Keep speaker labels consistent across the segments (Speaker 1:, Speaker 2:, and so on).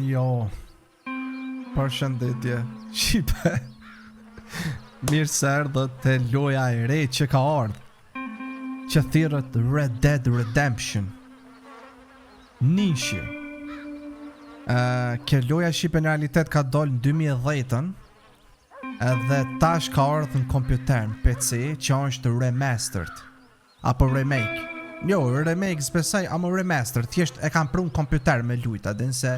Speaker 1: Jo. Përshëndetje. Shqipe. Mirë se erdhët te loja e re që ka ardhur. Që thirrët Red Dead Redemption. Nishi. Kjo loja shqipe në realitet ka dalë në 2010-ën. Edhe tash ka ardhur në kompjuter në PC që është remastered. Apo remake. Jo, remake s'besoj, ama remastered. Thjesht e kanë pru në kompjuter me lujta, din se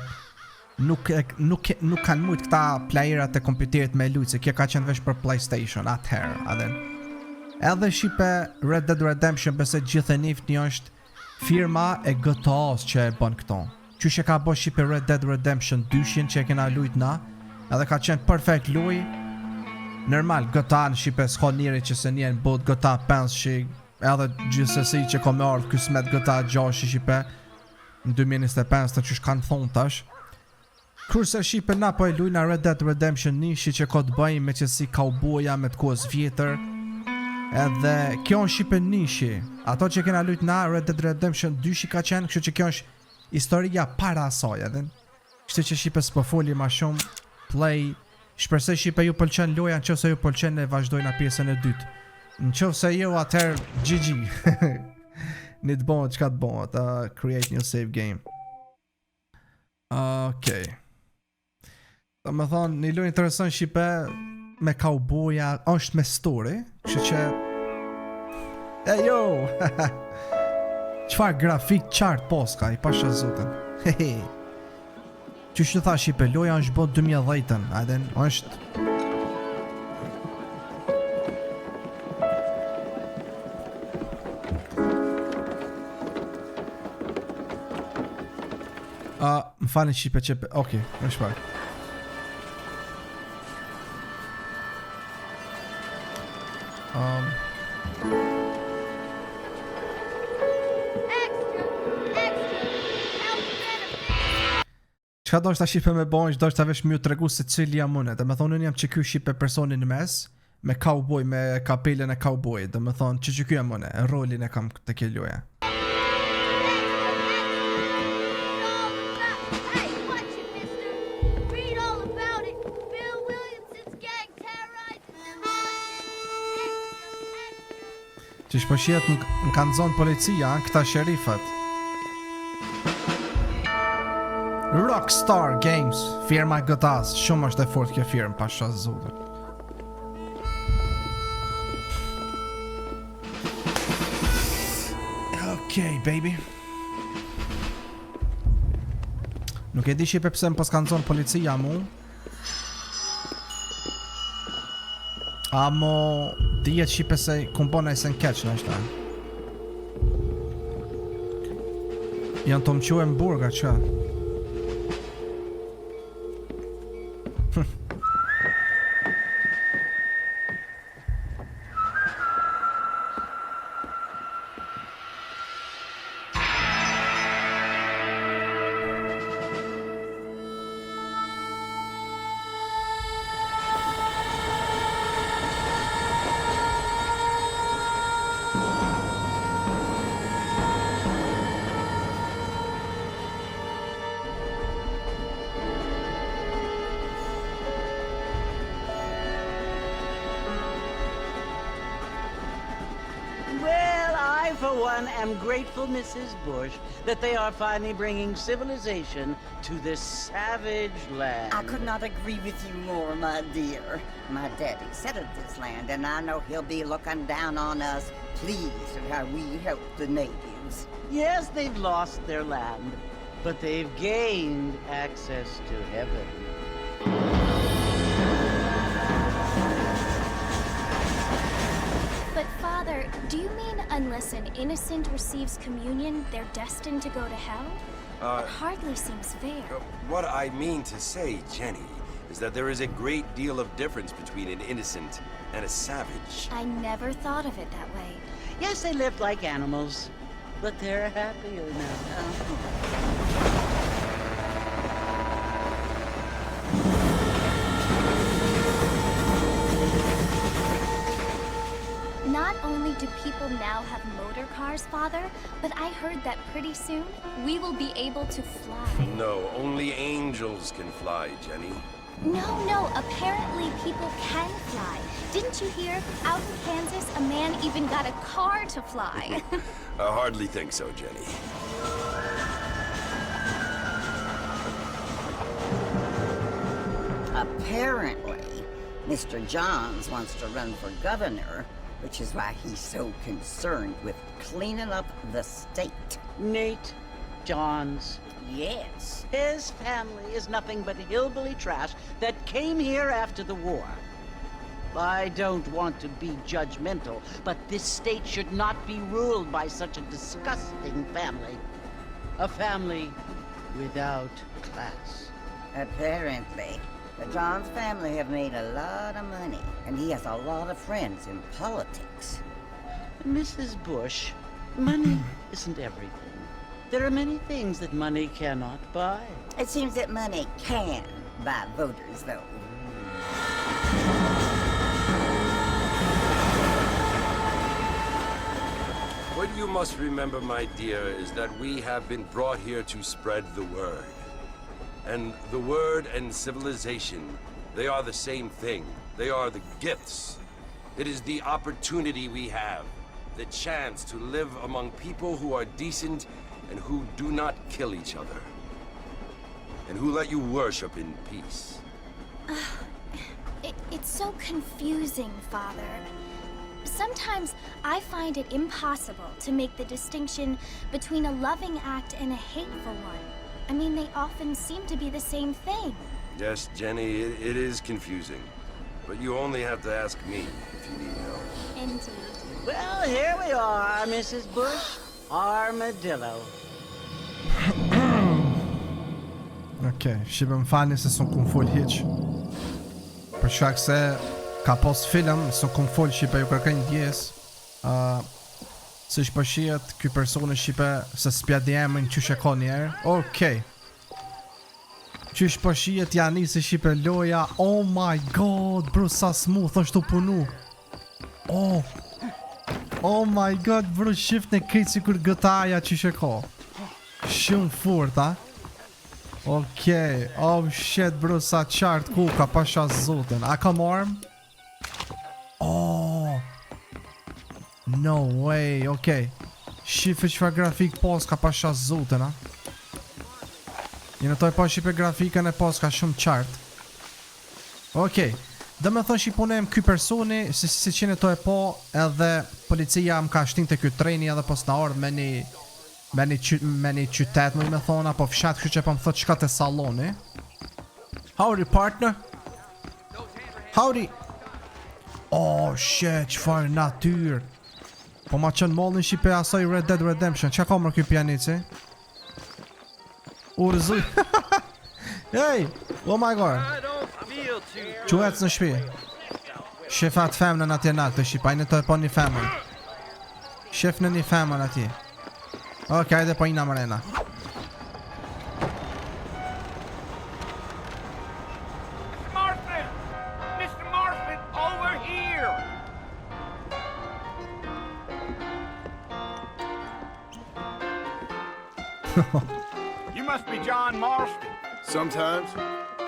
Speaker 1: nuk kanë mujt këta playerat e kompjuterit me lujt, se kjo ka qenë vesh për PlayStation atëherë, adin. Edhe shqipe Red Dead Redemption besoj gjithë e njifni është firma e GTA-s që e bën këto. Qysh e ka bo shqipe Red Dead Redemption 200 që e kena lujt na, edhe ka qenë perfect luj. Normal, GTA në shqipe s'ka njeri që se njenë bot GTA 5 që edhe gjithsesi që ka me ardhë kësmet GTA 6 shqipe në 2025 të qysh kanë thonë tash. Kurse shqipe na po e lujna Red Dead Redemption 1 që ka të bëjmë me që si kauboja me të kohës vjetër. Edhe kjo në shqipe nishi. Ato që kena lujt na Red Dead Redemption 2 që ka qenë, kështu që kjo është historia para asaj edhe. Kështu që shqipe s'po foli ma shumë. Play. Shpresoj shqipe ju pëlqen loja, nëse ju pëlqen e vazhdojna pjesën e dytë. Nëse jo atëherë GG. Një të bëhet, çka të bëhet? Create new save game. Okej. Do me thonë, një lojë interesant shqipe me kauboja, është me story, kështu që jo. Çfarë grafik qartë poska, i pasha zotën. Hehe. Qysh të tha shqipe, loja është bot 2010-ën, ajden, është më falin shqipe që... Okej, është pak. Qka do është ta shqipe me bojnë, do është ta vesh mjë të regu se cili jam unë. Dhe me thonë unë jam që kjo shqipe personin në mes, me cowboy, me kapelen e cowboy. Dhe me thonë që kjo jam unë, rolin e kam të kjo loja. Që shpëshjet në kanë zonë policia, këta sherifat. Rockstar Games, firma GTA-s, shumë është e fort kjo firmë, pasha zotër. Okej, baby. Nuk e di shqipe pse më pas kanë zonë policia mu. Amo dijet shqipe se kumbona e se n'keq në është. Janë të mque më burga që.
Speaker 2: For one, am grateful, Mrs. Bush, that they are finally bringing civilization to this savage land.
Speaker 3: I could not agree with you more, my dear. My daddy settled this land, and I know he'll be looking down on us, pleased at how we help the natives.
Speaker 2: Yes, they've lost their land, but they've gained access to heaven.
Speaker 4: But Father, do you mean unless an innocent receives communion, they're destined to go to hell? It hardly seems fair.
Speaker 5: What I mean to say, Jenny, is that there is a great deal of difference between an innocent and a savage.
Speaker 4: I never thought of it that way.
Speaker 2: Yes, they lived like animals, but they're happier now.
Speaker 4: Not only do people now have motor cars, Father, but I heard that pretty soon we will be able to fly.
Speaker 5: No, only angels angels can fly, Jenny.
Speaker 4: No, apparently people can fly. Didn't you hear? Out in Kansas, a man even got a car to fly.
Speaker 5: I hardly think so, Jenny.
Speaker 3: Apparently, Mr. Johns wants to run for governor, which is why he's so concerned with cleaning up the state.
Speaker 2: Nate Johns.
Speaker 3: Yes.
Speaker 2: His family is nothing but hillbilly trash that came here after the war. I don't want to be judgmental, but this state should not be ruled by such a disgusting family. A family without class.
Speaker 3: Apparently, the Johns family have made a lot of money, and he has a lot of friends in politics.
Speaker 2: Mrs. Bush, money isn't everything. There are many things that money cannot buy.
Speaker 3: It seems that money can buy voters, though.
Speaker 5: What you must remember, my dear, is that we have been brought here to spread the word. And the word and civilization, they are the same thing. They are the gifts. It is the opportunity we have, the chance to live among people who are decent and who do not kill each other. And who let you worship in peace.
Speaker 4: It's so confusing, Father. Sometimes I find it impossible to make the distinction between a loving act and a hateful one. I mean, they often seem to be the same thing.
Speaker 5: Yes, Jenny, it is confusing. But you only have to ask me if you need help.
Speaker 4: Indeed.
Speaker 2: Well, here we are, Mrs. Bush. Armadillo.
Speaker 1: Okej, shqipë më falni se s'un kum fol hiç. Për shkak se ka pos film, s'un kum fol shqipë, ju kërkoj ndjes. Siç po shihet, ky person shqipë se s'pjadi emrin qysh e ka njerë. Okej. Qysh po shihet ja nisi shqipë loja. Oh my god, bro, sa smooth është u punu. Oh my god, bro, shift në krejt si kur gëtaja qysh e ka. Shumë furt, ha? Okej, oh shit, bro, sa qartë ku ka pasha zotin. A ka marrëm? Oh, no way, okej. Shife qëfar grafik pas ka pasha zotin, ha? Jene toj pa shipe grafikën e pas ka shumë qartë. Okej, dhe me thonë shiponem ky personi, si qene toj pa, edhe policia më ka shtin të ky treni edhe pos në ardhë me një qytet, më thonë, apo fshat, kështë që pa më thot qka të saloni. Howdy, partner. Howdy. Oh, shit, qëfar natyr. Po ma qënë mollin shqipe asoj Red Dead Redemption. Qa ka mërë kjo pjanici? Urzuj. Hey, oh my god. Quec në shpi. Shefat femnën atje nalë të shqipa, ajnë të e po një femën. Shef në një femën atje. Ok, hajde po ina mrena.
Speaker 6: Martha! Mr. Martha, over here! You must be John Marston.
Speaker 7: Sometimes.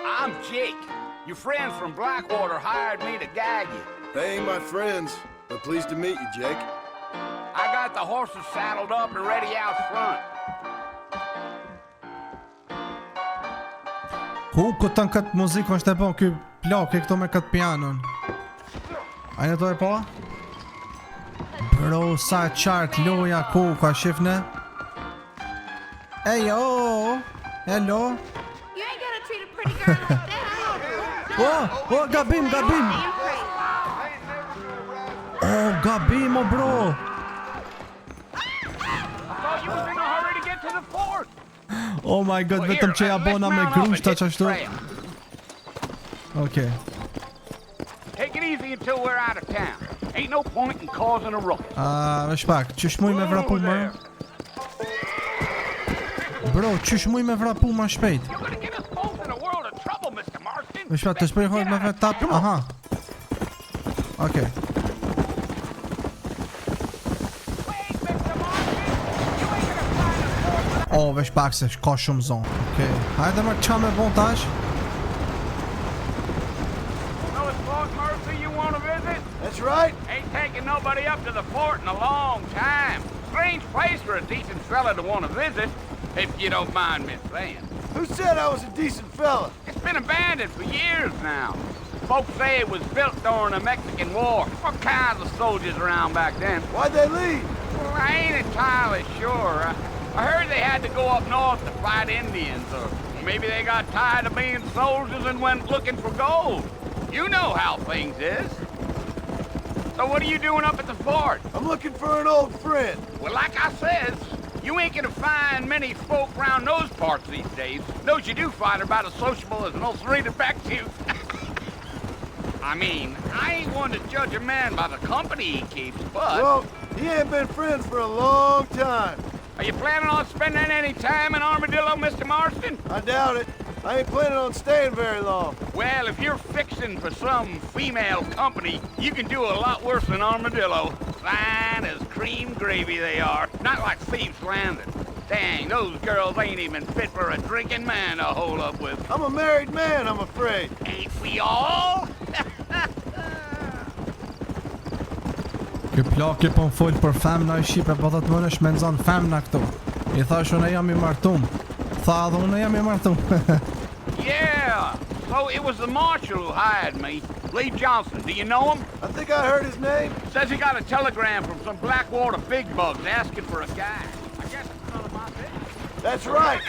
Speaker 6: I'm Jake. Your friends from Blackwater hired me to guide you.
Speaker 7: They ain't my friends, but pleased to meet you, Jake.
Speaker 6: I got the horses saddled up and ready out front.
Speaker 1: Ku këtën këtë muzikë është e po ky plak e këto me këtë pianon. Ajnë to e po? Bro, sa qartë loja ku ka shifne. Hey yo, hello.
Speaker 8: You ain't gonna treat a pretty girl like that.
Speaker 1: Oh, gabim. Oh, gabim, oh bro.
Speaker 6: You was in a hurry to get to the fort.
Speaker 1: Oh my god, vetëm që ja bona me grushta qashtu. Okay.
Speaker 6: Take it easy until we're out of town. Ain't no point in causing a ruckus.
Speaker 1: Vesh pak, qysh muj me vrapu më? Bro, qysh muj me vrapu më shpejt?
Speaker 6: You're gonna get us both in a world of trouble, Mr. Marston.
Speaker 1: Vesh pak, të shprej hojt me vet tap. Aha. Okay. Oh, vesh pak se ka shumë zonë. Okej, hajde më qa me bon tash?
Speaker 6: Well, it's Fort Mercer you want to visit?
Speaker 7: That's right.
Speaker 6: Ain't taking nobody up to the fort in a long time. Strange place for a decent fella to want to visit, if you don't mind me saying.
Speaker 7: Who said I was a decent fella?
Speaker 6: It's been abandoned for years now. Folks say it was built during the Mexican War. All kinds of soldiers around back then.
Speaker 7: Why'd they leave?
Speaker 6: Well, I ain't entirely sure. I heard they had to go up north to fight Indians, or maybe they got tired of being soldiers and went looking for gold. You know how things is. So what are you doing up at the fort?
Speaker 7: I'm looking for an old friend.
Speaker 6: Well, like I says, you ain't gonna find many folk around those parts these days. Those you do find are about as sociable as an old serrated back tooth. I mean, I ain't one to judge a man by the company he keeps, but...
Speaker 7: Well, he ain't been friends for a long time.
Speaker 6: Are you planning on spending any time in Armadillo, Mr. Marston?
Speaker 7: I doubt it. I ain't planning on staying very long.
Speaker 6: Well, if you're fixing for some female company, you can do a lot worse than Armadillo. Fine as cream gravy they are. Not like Thieves Landing. Dang, those girls ain't even fit for a drinking man to hold up with.
Speaker 7: I'm a married man, I'm afraid.
Speaker 6: Ain't we all?
Speaker 1: Ky plaki po m'fol për femna I Shqipe, po thot më është me nxon femna këtu. I thash unë jam I martum. Tha edhe unë jam I martum.
Speaker 6: Yeah, so it was the marshal who hired me. Lee Johnson, do you know him?
Speaker 7: I think I heard his name.
Speaker 6: Says he got a telegram from some Blackwater big bugs asking for a guy. I guess it's none of my business.
Speaker 7: That's right.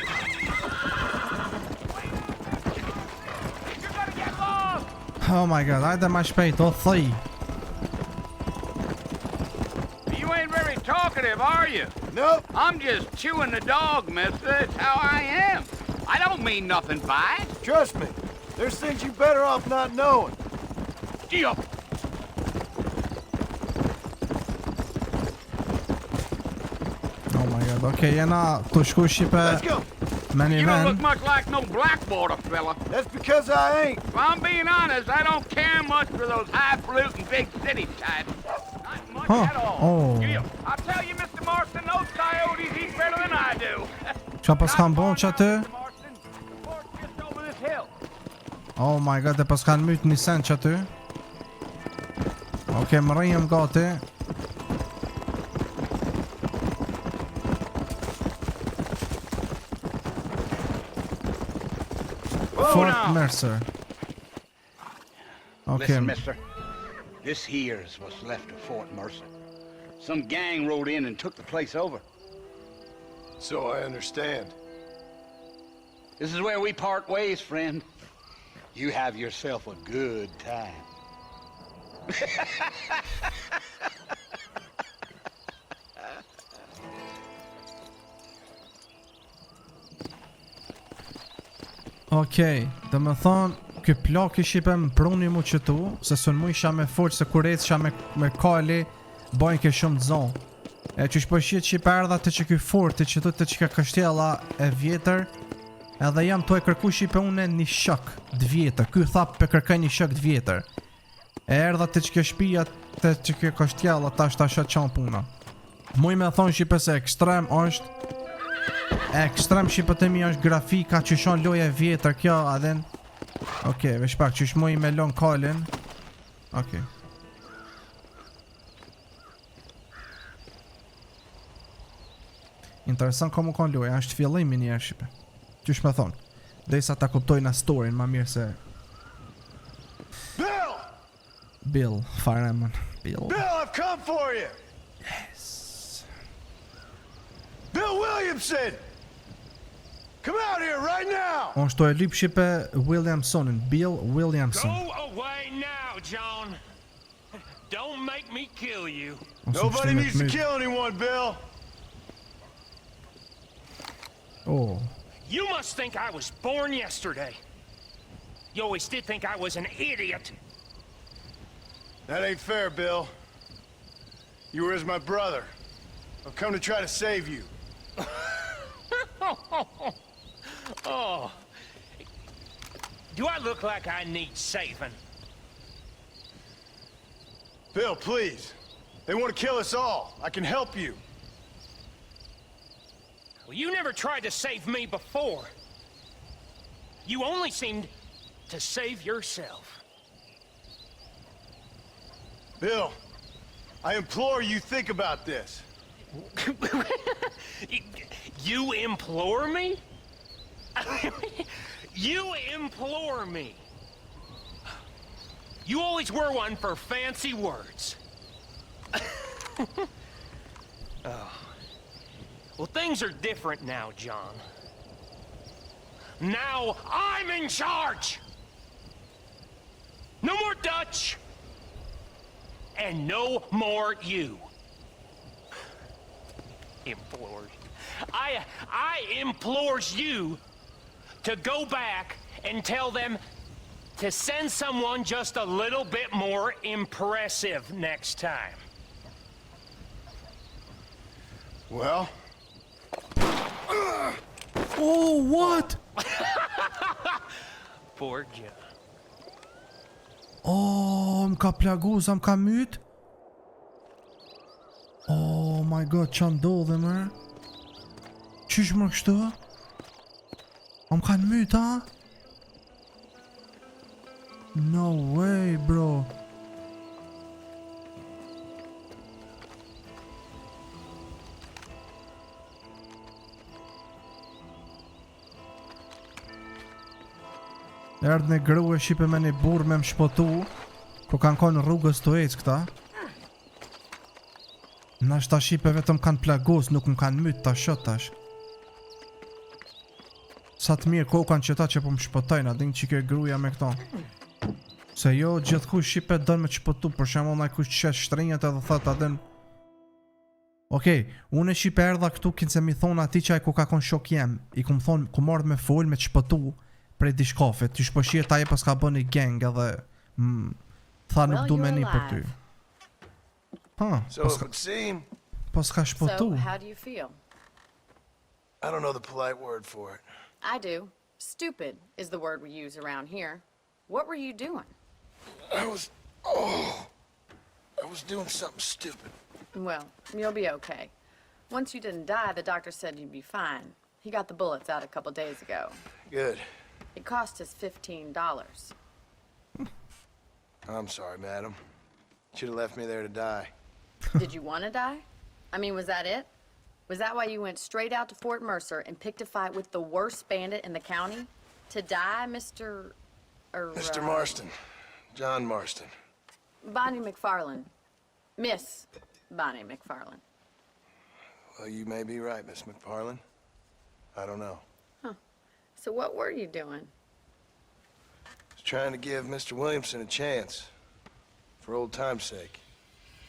Speaker 6: You're gonna get lost!
Speaker 1: Oh my god, hajde ma shpejt, o thij.
Speaker 6: You ain't very talkative, are you?
Speaker 7: Nope.
Speaker 6: I'm just chewing the dog, mister. It's how I am. I don't mean nothing by it.
Speaker 7: Trust me. There's things you better off not knowing.
Speaker 6: Deal.
Speaker 1: Oh my god, okej, jena të shku Shqipe
Speaker 7: Let's go.
Speaker 1: me një
Speaker 6: You don't look
Speaker 1: ven.
Speaker 6: much like no Blackwater fella.
Speaker 7: That's because I ain't.
Speaker 6: If I'm being honest, I don't care much for those highfalutin big city types. Not much
Speaker 1: Huh.
Speaker 6: at all.
Speaker 1: Oh.
Speaker 6: Deal. I'll tell you, Mr. Marston, those coyotes eat better than I do.
Speaker 1: Qa pas kam bon që aty?
Speaker 6: Mr. Marston, the fort's just over this hill.
Speaker 1: Oh my god, e pas kanë myt një sen që aty. Okej, më rejëm gati. Fort
Speaker 6: now.
Speaker 1: Mercer. Okay.
Speaker 6: Listen, mister. This here is what's left of Fort Mercer. Some gang rode in and took the place over.
Speaker 7: So I understand.
Speaker 6: This is where we part ways, friend. You have yourself a good time.
Speaker 1: Okej, dhe më thonë, ky plak I Shqipe më pruni mu qëtu, se sën mu isha me forë se kur isha me kali, bajnë ke shumë të zonë. E që shpo shqit Shqipe erdha të që ky fort, të që tu të që ka kështjela e vjetër, edhe jam të e kërku Shqipe une një shok të vjetër, ky tha për kërkaj një shok të vjetër. E erdha të që ke shpia të që ke kështjela, ta është ta shatë qanë puna. Muj me thonë Shqipe se ekstrem është, ekstrem Shqipe të mi është grafika që shon loje vjetër kjo adhen. Okej, veç pak që shmuj me lon kalin. Okej. Interesant komu kon loja, është fillimi njerë Shqipe. Qysh me thonë, derisa ta kuptoj na storin ma mirë se
Speaker 7: Bill!
Speaker 1: Bill, Fireman, Bill.
Speaker 7: Bill, I've come for you!
Speaker 1: Yes.
Speaker 7: Bill Williamson! Come out here right now!
Speaker 1: On shto e lyp Shqipe Williamsonin, Bill Williamson.
Speaker 9: Go away now, John. Don't make me kill you.
Speaker 7: Nobody needs to kill anyone, Bill!
Speaker 1: Oh.
Speaker 9: You must think I was born yesterday. You always did think I was an idiot.
Speaker 7: That ain't fair, Bill. You were as my brother. I've come to try to save you.
Speaker 9: Oh. Do I look like I need saving?
Speaker 7: Bill, please. They want to kill us all. I can help you.
Speaker 9: Well, you never tried to save me before. You only seemed to save yourself.
Speaker 7: Bill, I implore you think about this.
Speaker 9: You implore me? You implore me. You always were one for fancy words. Oh. Well, things are different now, John. Now I'm in charge! No more Dutch! And no more you. Implores. I implores you to go back and tell them to send someone just a little bit more impressive next time.
Speaker 7: Well?
Speaker 1: Oh, what?
Speaker 9: Poor John.
Speaker 1: Oh, më ka plaguza, më ka myt. Oh my god, qa ndodhe më? Qysh më kështu? Më kanë myt, ha? No way, bro. Erdhë në grua shipe me një burë me më shpotu, ku kanë konë rrugës të ecë këta. Nash ta shipe vetëm kanë plagos, nuk më kanë mytë ta shot tash. Sa të mirë ko kanë qëta që po më shpotajnë, adin që ke gruja me këto. Se jo gjithkush shipe dënë me të shpotu, për shembull na kush qes shtrinjët edhe thot adin. Okej, unë e shipe erdha këtu kinë se mi thonë ati që ai ku ka konë shok jem, i ku më thonë ku mardë me fol me të shpotu prej dishkafit, ty shpëshirë ta je pas ka bën një gang edhe tha nuk du me një për ty. Pas ka shpotu.
Speaker 10: So, how do you feel?
Speaker 7: I don't know the polite word for it.
Speaker 10: I do. Stupid is the word we use around here. What were you doing?
Speaker 7: I was doing something stupid.
Speaker 10: Well, you'll be okay. Once you didn't die, the doctor said you'd be fine. He got the bullets out a couple days ago.
Speaker 7: Good.
Speaker 10: It cost us $15.
Speaker 7: I'm sorry, madam. Should have left me there to die.
Speaker 10: Did you want to die? I mean, was that it? Was that why you went straight out to Fort Mercer and picked a fight with the worst bandit in the county? To die, Mr.
Speaker 7: Mr. Marston. John Marston.
Speaker 10: Bonnie McFarlane. Miss Bonnie McFarlane.
Speaker 7: Well, you may be right, Miss McFarlane. I don't know.
Speaker 10: So what were you doing?
Speaker 7: I was trying to give Mr. Williamson a chance. For old time's sake.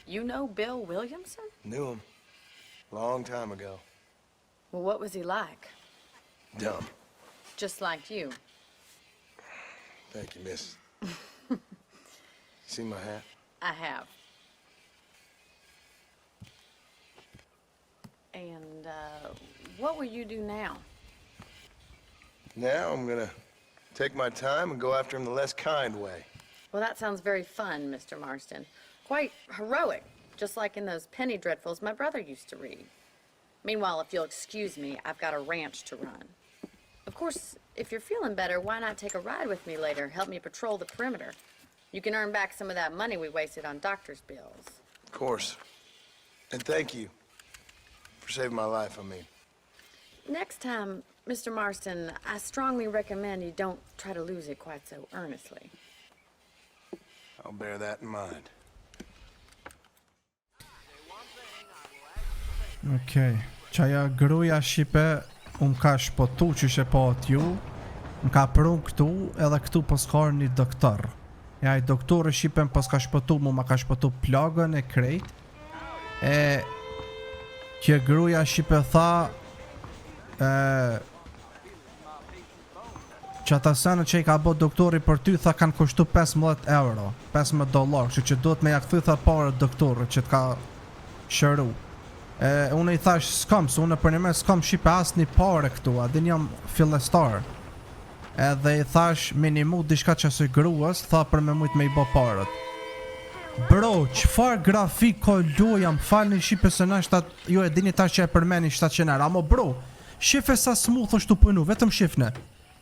Speaker 10: You know Bill Williamson?
Speaker 7: Knew him. Long time ago.
Speaker 10: Well, what was he like?
Speaker 7: Dumb.
Speaker 10: Just like you.
Speaker 7: Thank you, miss. See my hat?
Speaker 10: I have. And, what will you do now?
Speaker 7: Now I'm gonna take my time and go after him the less kind way.
Speaker 10: Well, that sounds very fun, Mr. Marston. Quite heroic, just like in those penny dreadfuls my brother used to read. Meanwhile, if you'll excuse me, I've got a ranch to run. Of course, if you're feeling better, why not take a ride with me later? Help me patrol the perimeter. You can earn back some of that money we wasted on doctor's bills.
Speaker 7: Of course. And thank you for saving my life, I mean.
Speaker 10: Next time, Mr. Marston, I strongly recommend you don't try to lose it quite so earnestly.
Speaker 7: I'll bear that in mind.
Speaker 1: Okej, qaja gruja shipe ka shpotu që she po t'ju, ka prun këtu edhe këtu pos ka një doktor. Ja i doktori shipe pos ka shpotu mu ma ka shpotu plagën e krejt. E që gruja shipe tha që ata sene që i ka bot doktori për ty tha kanë kushtu 15 euro, $15, që duhet me ja kthy tha pare doktorit që t'ka shëru. Unë i thash s'kam, se unë për një me s'kam shipe as një pare këtu, adin jam fillestar. Edhe i thash minimu dishka që së gruas, tha për me mujt me i bo parët. Bro, qëfar grafik ko loja më falni shipe se na shtat, jo e dini tash që e përmeni 700 euro, amo bro, shife sa smooth është të punu, vetëm shifne.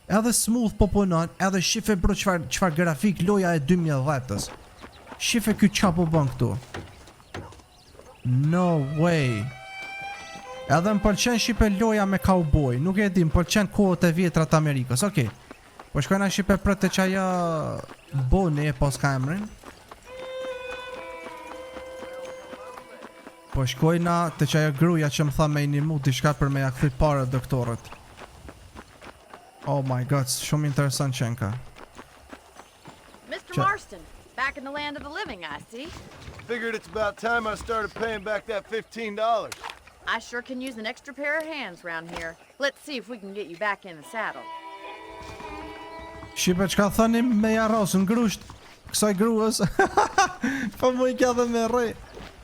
Speaker 1: Edhe smooth po punon, edhe shife bro çfar grafik loja e 2010-s. Shife ky çka po bën këtu. No way. Edhe më pëlqen shipe loja me cowboy, nuk e di, më pëlqen kohët e vjetra të Amerikës. Okej. Po shkojna shipe për të çaja boni e pas ka emrin. Po shkojna të çaja gruaja që më tha me inimu diçka për me ja kthy parë doktorët. Oh my god, shumë interesant qenka.
Speaker 10: Mr. Marston, back in the land of the living, I see.
Speaker 7: Figured it's about time I started paying back that $15.
Speaker 10: I sure can use an extra pair of hands around here. Let's see if we can get you back in the saddle.
Speaker 1: Shipe çka thoni me ja rrosën grusht kësaj gruas. Po më i ka dhe me rre.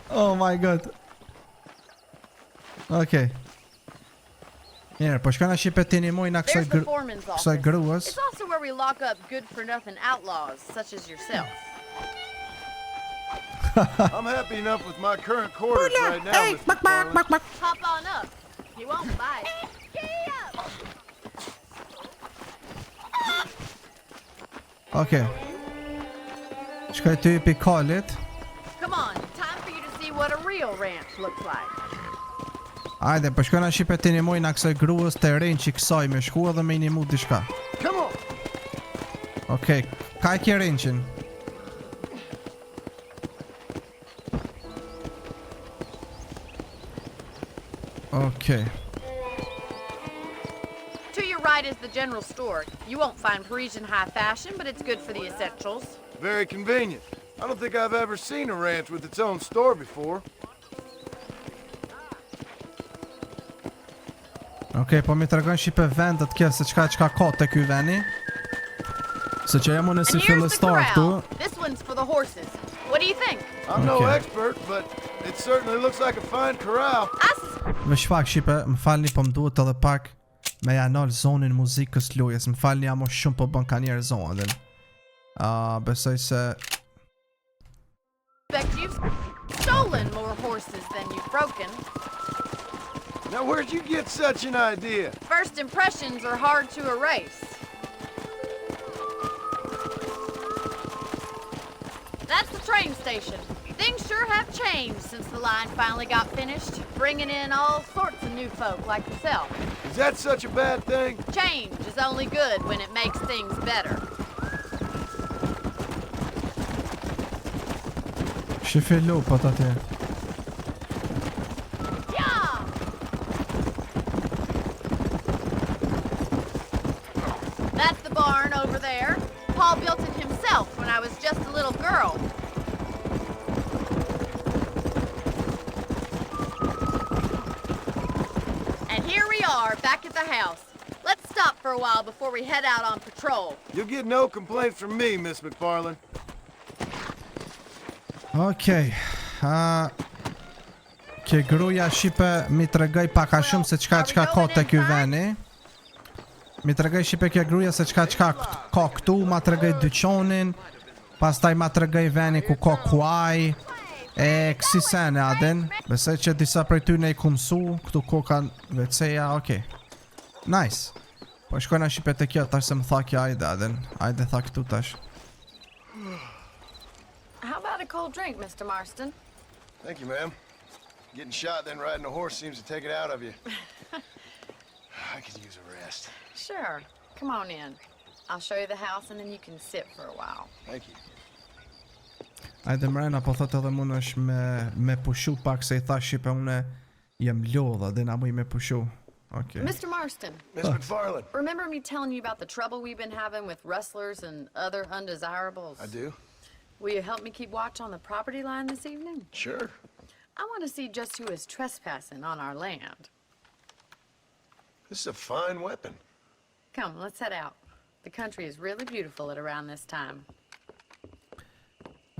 Speaker 1: Oh my god. Okay. Mirë, po shkojna shipe të inimojna kësaj gruas.
Speaker 10: It's also where we lock up good-for-nothing outlaws, such as yourself.
Speaker 7: I'm happy enough with my current quarters right now, Mr. Farland.
Speaker 10: Hop on up. He won't bite.
Speaker 1: Okay. Shkoj të i pikalit.
Speaker 10: Come on, time for you to see what a real ranch looks like.
Speaker 1: Ajde, po shkojna shipe të inimojna kësaj gruas të rejnë që kësaj me shku edhe me inimu diçka.
Speaker 7: Come on.
Speaker 1: Okay, ka e kje rejnqin? Okay.
Speaker 10: To your right is the general store. You won't find Parisian high fashion, but it's good for the essentials.
Speaker 7: Very convenient. I don't think I've ever seen a ranch with its own store before.
Speaker 1: Okay, po mi të regojnë shipe vendet kje se qka ka të ky veni. Se që jam unë si fillestar këtu.
Speaker 10: This one's for the horses. What do you think?
Speaker 7: I'm no expert, but it certainly looks like a fine corral.
Speaker 1: Me shfaq shipe, më falni po më duhet edhe pak me janol zonin muzikës lojes. Më falni jam o shumë po bën ka njerë zonën. Besoj se...
Speaker 10: You've stolen more horses than you've broken.
Speaker 7: Now where'd you get such an idea?
Speaker 10: First impressions are hard to erase. That's the train station. Things sure have changed since the line finally got finished, bringing in all sorts of new folk like yourself.
Speaker 7: Is that such a bad thing?
Speaker 10: Change is only good when it makes things better.
Speaker 1: Shife lo po të atje.
Speaker 10: That's the barn over there. Paul built it himself when I was just a little girl. And here we are, back at the house. Let's stop for a while before we head out on patrol.
Speaker 7: You'll get no complaints from me, Miss McFarland.
Speaker 1: Okay. Kje gruja shipe mi të regoj paka shumë se qka ka të kjo veni. Mi të regoj shipe kje gruja se qka ka këtu, ma të regoj dyqonin, pastaj ma të regoj veni ku ka kuaj, e kësi sene adin, besoj që disa prej ty ne i kumsu, këtu ko kanë veceja, okej. Nice. Po shkojna shipe të kjo, tash se më tha kja ajde adin, ajde tha këtu tash.
Speaker 10: How about a cold drink, Mr. Marston?
Speaker 7: Thank you, ma'am. Getting shot then riding a horse seems to take it out of you. I could use a rest.
Speaker 10: Sure. Come on in. I'll show you the house and then you can sit for a while.
Speaker 7: Thank you.
Speaker 1: Ajde mrena, po thot edhe mund është me pushu pak se I thash shipe une jem lodha dhe na muj me pushu. Okay.
Speaker 10: Mr. Marston.
Speaker 7: Miss McFarland.
Speaker 10: Remember me telling you about the trouble we've been having with rustlers and other undesirables?
Speaker 7: I do.
Speaker 10: Will you help me keep watch on the property line this evening?
Speaker 7: Sure.
Speaker 10: I want to see just who is trespassing on our land.
Speaker 7: This is a fine weapon.
Speaker 10: Come, let's head out. The country is really beautiful at around this time.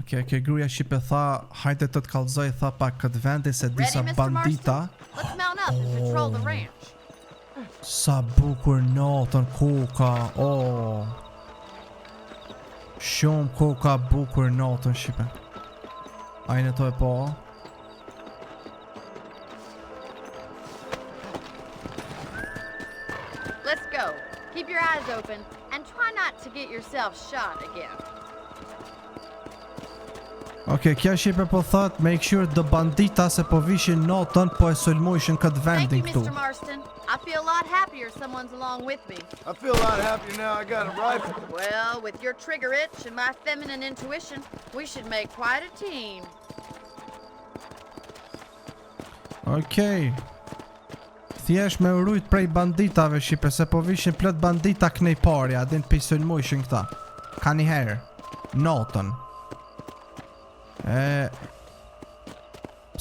Speaker 1: Okay, gruja shipe tha, hajde të kallëzoj, tha pak këtë vendi se disa bandita.
Speaker 10: Let's mount up and patrol the ranch.
Speaker 1: Sa bukur natën koka, oh. Shumë koka bukur natën shipe. Ajnë to e po.
Speaker 10: Let's go. Keep your eyes open and try not to get yourself shot again.
Speaker 1: Okay, kjo shipe po thot, make sure the bandita se po vishin notën po e sulmojshin këtë
Speaker 10: Thank
Speaker 1: vendin
Speaker 10: you,
Speaker 1: këtu.
Speaker 10: Mr. Marston. I feel a lot happier someone's along with me.
Speaker 7: I feel a lot happier now I got a rifle.
Speaker 10: Well, with your trigger itch and my feminine intuition, we should make quite a team.
Speaker 1: Okay. Thjesht me urujt prej banditave shipe, se po vishin plot bandita knej parja, din pi sulmojshin këta. Ka një herë. Notën.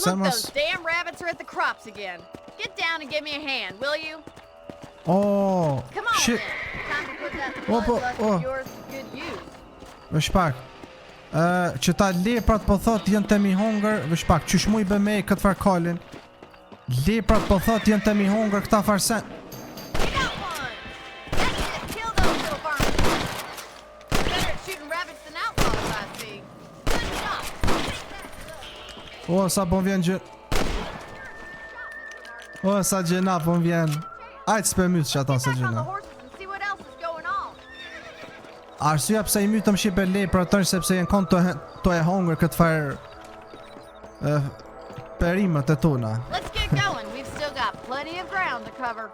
Speaker 10: Look, those damn rabbits are at the crops again. Get down and give me a hand, will you?
Speaker 1: Oh,
Speaker 10: Come on,
Speaker 1: shit.
Speaker 10: then. Time to put that
Speaker 1: Oh,
Speaker 10: bloodlust
Speaker 1: oh.
Speaker 10: of yours to good use.
Speaker 1: Vesh pak. Që ta leprat po thot jën të mi hongër, vesh pak, qysh mu I bë me këtë far kalin. Leprat po thot jën të mi hongër këta farsen.
Speaker 10: You got one! That's it! Kill those little varmints! Better at shooting rabbits than outlaws, I see. Good shot!
Speaker 1: O, sa po vjen gjë. O, sa gjëna po vjen. Ajtë s'pe myth që ata se
Speaker 10: Get back on the
Speaker 1: gjëna.
Speaker 10: horses and see what else is going on.
Speaker 1: Arsyeja pse I mytëm shipe leprat tërë sepse jenë kon të e hongër këtë far perimet e tona.
Speaker 10: Let's get going. We've still got plenty of ground to cover.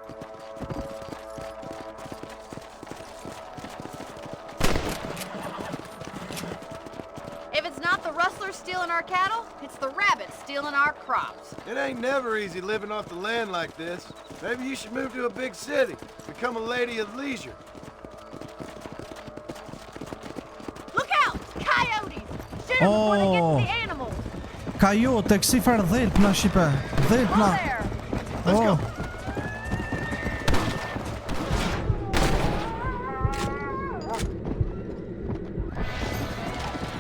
Speaker 10: If it's not the rustlers stealing our cattle, it's the rabbits stealing our crops.
Speaker 7: It ain't never easy living off the land like this. Maybe you should move to a big city. Become a lady of leisure.
Speaker 10: Look out! Coyotes! Shoot 'em before they get to the animals.
Speaker 1: Kajote, kësi far dhelpna shipe. Dhelpna.
Speaker 10: Whoa there!
Speaker 1: Oh.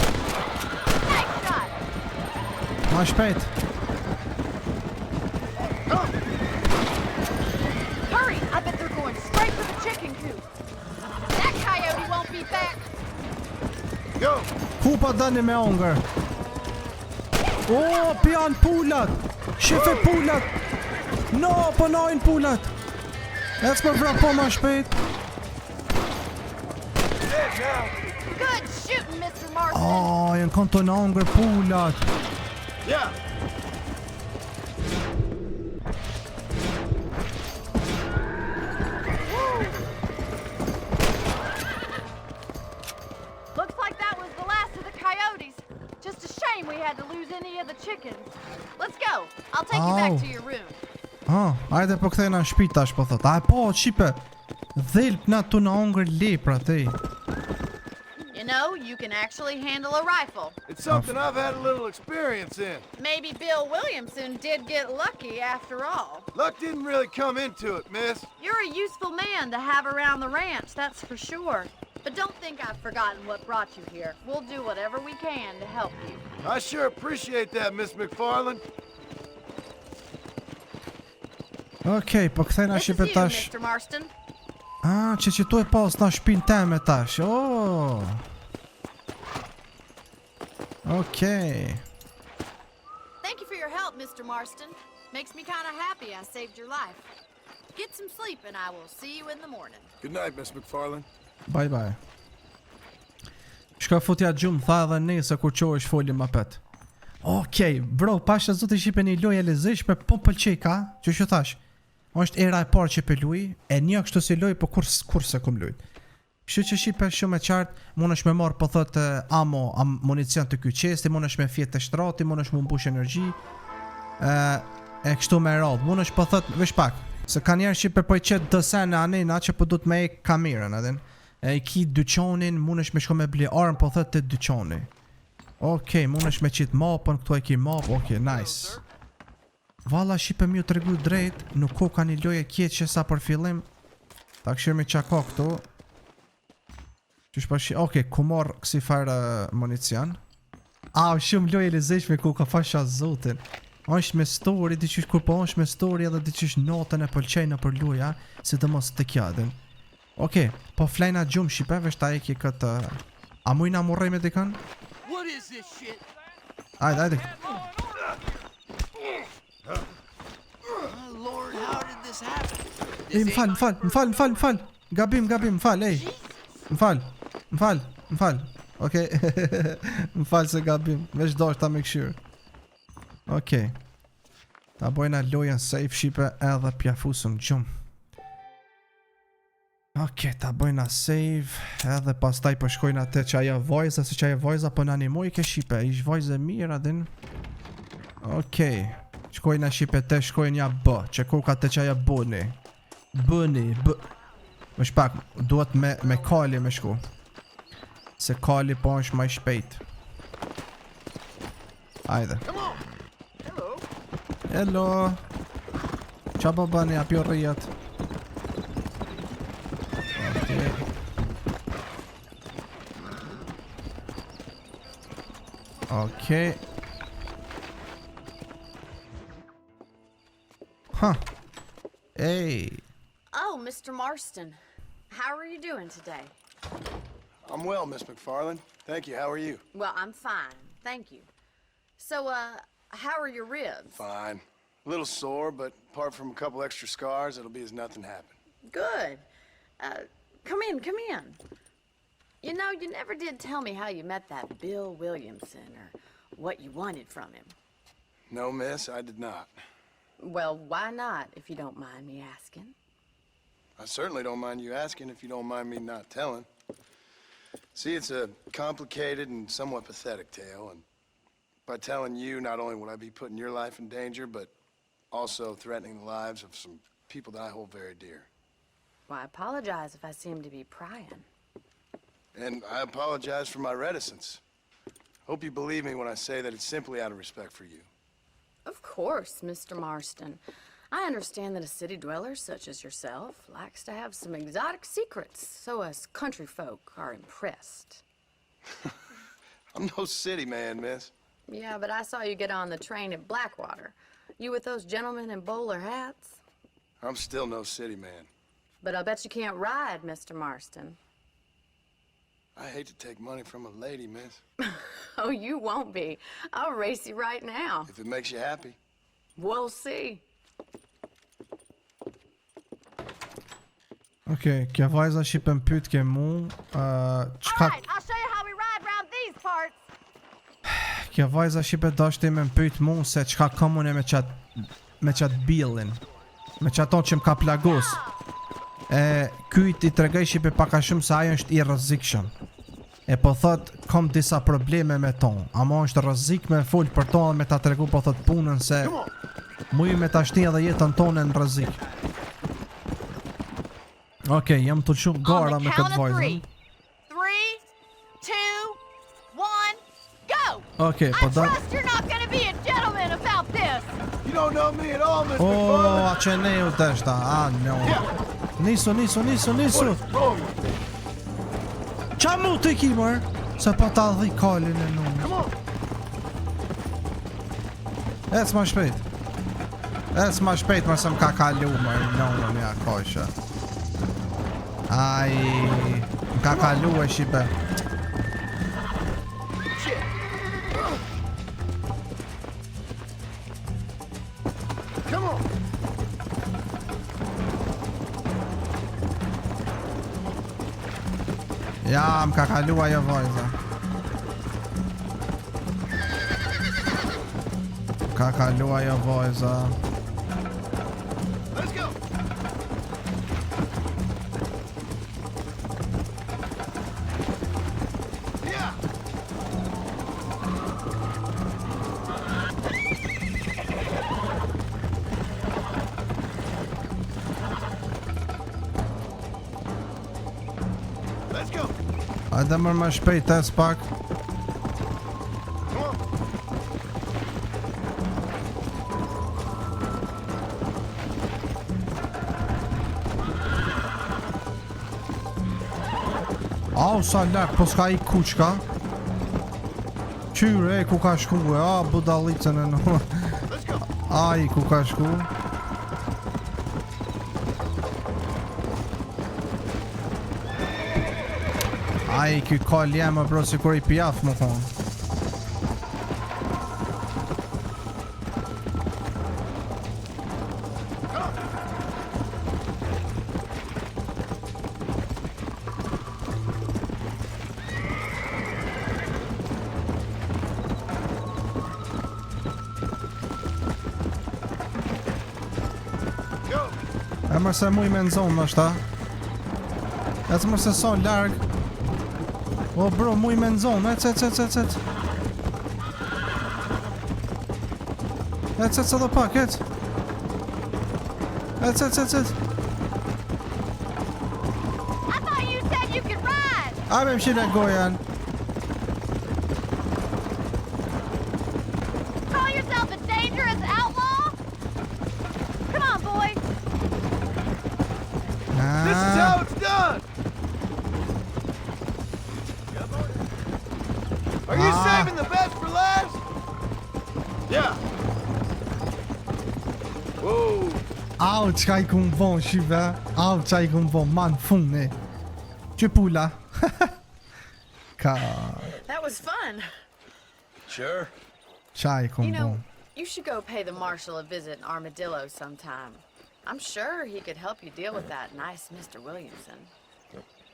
Speaker 10: Nice shot!
Speaker 1: Ma shpejt.
Speaker 10: Hurry! I bet they're going straight for the chicken coop. That coyote won't be back.
Speaker 7: Go!
Speaker 1: Ku pa dani me hongër? O, pian pulat. Shife pulat. No, po nojnë pulat. Ec për vrapo ma shpejt.
Speaker 7: Dead now.
Speaker 10: Good shooting, Mr. Marston.
Speaker 1: Oh, jenë kon të në hongër pulat.
Speaker 7: Yeah.
Speaker 10: Looks like that was the last of the coyotes. Just a shame we had to lose any of the chickens. Let's go. I'll take you back
Speaker 1: Ow.
Speaker 10: to your room.
Speaker 1: Ajde po kthejna në shtëpi tash po thot. Ai po, shipe. Dhelpna tu në hongër leprat, ej.
Speaker 10: You know, you can actually handle a rifle.
Speaker 7: It's something I've had a little experience in.
Speaker 10: Maybe Bill Williamson did get lucky after all.
Speaker 7: Luck didn't really come into it, miss.
Speaker 10: You're a useful man to have around the ranch, that's for sure. But don't think I've forgotten what brought you here. We'll do whatever we can to help you.
Speaker 7: I sure appreciate that, Miss McFarland.
Speaker 1: Okej, po kthejna
Speaker 10: This is
Speaker 1: shipe
Speaker 10: you,
Speaker 1: tash.
Speaker 10: Mr. Marston.
Speaker 1: Që tu e pas në shtëpinë teme tash. Oh. Okej.
Speaker 10: Thank you for your help, Mr. Marston. Makes me kind of happy I saved your life. Get some sleep and I will see you in the morning.
Speaker 7: Good night, Miss McFarland.
Speaker 1: Bye bye. Shka futja gjumë, tha edhe nese kur qohesh foli ma pet. Okej, bro, pasha zote shipe një lojë e lezishme, po pëlqej ka, që thash. Është era e parë që pe luj, e një kështu si loj, po kur se kum lujt. Kështu që shipe shumë e qartë, mund është me marë po thot municion të ky qesti, mund është me fjet të shtrati, mund është me mbush energji, e kështu me radhë, mund është po thot, vesh pak, se ka njerë shipe po I qetë dësen e anina që po du të me e kamerën, edhin. E I ki dyqonin, mund është me shko me bli armë po thot të dyqoni. Okej, mund është me qitë mapën, këtu e ki mapë, okej, nice. Valla shipe mi u të regu drejt, nuk ko ka një loje kjetë që sa për fillim. Ta këshirë me qa ka këtu. Qysh pa shi, okej, ku marë kësi farë municion. Shumë loje lezeshme ku ka fasha zotin. është me story, diqysh kur po është me story edhe diqysh notën e pëlqejnë për loja, si të mos të kjadin. Okej, po flejna gjumë shipe, vesh ta eki këtë... A mujna murrej me dikën? Ajde. Më fal. Gabim, m'fal, ej. M'fal. Okej. M'fal se gabim. Veç dosh ta me këshyrë. Okej. Ta bojna lojën safe shipe edhe pjafusëm gjumë. Okej, ta bojna save edhe pastaj po shkojna te çaja vojza, se çaja vojza po na animoj ke shipe, ish vojze mirë adin. Okej. Shkojna shipe te shkojnja B, që kur ka te çaja bëni. Më shpak, duhet me kali me shku. Se kali po është më i shpejt. Hajde. Hello. Qa po bëni, apjo rrijat. Okay. Huh. Hey.
Speaker 10: Oh, Mr. Marston. How are you doing today?
Speaker 7: I'm well, Miss McFarland. Thank you. How are you?
Speaker 10: Well, I'm fine. Thank you. So, how are your ribs?
Speaker 7: Fine. A little sore, but apart from a couple extra scars, it'll be as nothing happened.
Speaker 10: Good. Come in. You know, you never did tell me how you met that Bill Williamson or what you wanted from him.
Speaker 7: No, miss, I did not.
Speaker 10: Well, why not, if you don't mind me asking?
Speaker 7: I certainly don't mind you asking if you don't mind me not telling. See, it's a complicated and somewhat pathetic tale, and by telling you, not only would I be putting your life in danger, but also threatening the lives of some people that I hold very dear.
Speaker 10: Well, I apologize if I seem to be prying.
Speaker 7: And I apologize for my reticence. Hope you believe me when I say that it's simply out of respect for you.
Speaker 10: Of course, Mr. Marston. I understand that a city dweller such as yourself likes to have some exotic secrets, so us country folk are impressed.
Speaker 7: I'm no city man, miss.
Speaker 10: Yeah, but I saw you get on the train at Blackwater. You with those gentlemen in bowler hats?
Speaker 7: I'm still no city man.
Speaker 10: But I bet you can't ride, Mr. Marston.
Speaker 7: I hate to take money from a lady, miss.
Speaker 10: Oh, you won't be. I'll race you right now.
Speaker 7: If it makes you happy.
Speaker 10: We'll see.
Speaker 1: Okay, kja vajza shqipe pyet ke mu, çka...
Speaker 8: Alright, I'll show you how we ride around these parts.
Speaker 1: Kja vajza shqipe dashti me pyet mu se çka komune me qat billin. Me qaton që m'ka plagos. Kyt I tregoj shqipe paka shumë se ajo është I rrezikshëm. E po thot, kom disa probleme me ton. Ama është rrezik me fol për ton dhe me ta tregu po thot punën se muj me ta shti edhe jetën tonë në rrezik. Okej, jam të shumë gara me këtë vajzën.
Speaker 8: 3, 2, 1, go!
Speaker 1: Okej, po da...
Speaker 8: I trust you're not gonna be a gentleman about this.
Speaker 7: You don't know me at all, Miss
Speaker 1: Oh, a që ne u deshta, no. Nisu. Qa mu të ki mërë? Se pa ta dhi kalin e numë. Ec ma shpejt mërë se m'ka kalu mërë në mja kosha. Aj, m'ka kalu e shipe. Ja, m'ka kalu ajo vajza. M'ka kalu ajo vajza.
Speaker 7: Let's go. Yeah. Let's go.
Speaker 1: Hajde mërë më shpejt e s'pak. Au, sa lak, po s'ka I kuqka. Qyre, ku ka shku e, budalicën e në. Ai, ku ka shku. Ai, ky kall jemë, bro, si kur I pjaf, më thonë. E mërë se muj me në zonë është ta. E të mërë se son larg. O bro, muj me në zonë. Ec. Ec edhe pak, ec. Ec.
Speaker 8: I thought you said you could ride.
Speaker 1: A me më shile gojan.
Speaker 8: Call yourself a dangerous outlaw? Come on, boy.
Speaker 7: This is how it's done! Are you saving the best for last? Yeah. Whoa.
Speaker 1: Au, qka I kun bon, shive. Au, qka I kun bon, man, funni. Që pula. Ka.
Speaker 10: That was fun.
Speaker 7: Sure.
Speaker 1: Qa I kun
Speaker 10: You know,
Speaker 1: bon.
Speaker 10: you should go pay the marshal a visit in Armadillo sometime. I'm sure he could help you deal with that nice Mr. Williamson.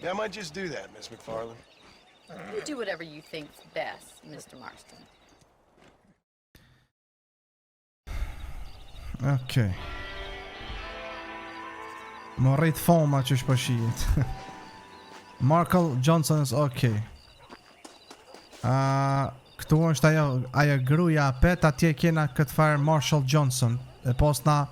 Speaker 7: Yeah, I might just do that, Miss McFarland.
Speaker 10: You do whatever you think's best, Mr. Marston.
Speaker 1: Okej. Më rrit foma që shpëshijit. Markle Johnson është okej. Këtu është ajo gruja pet, atje kena këtë farë Marshall Johnson. E posna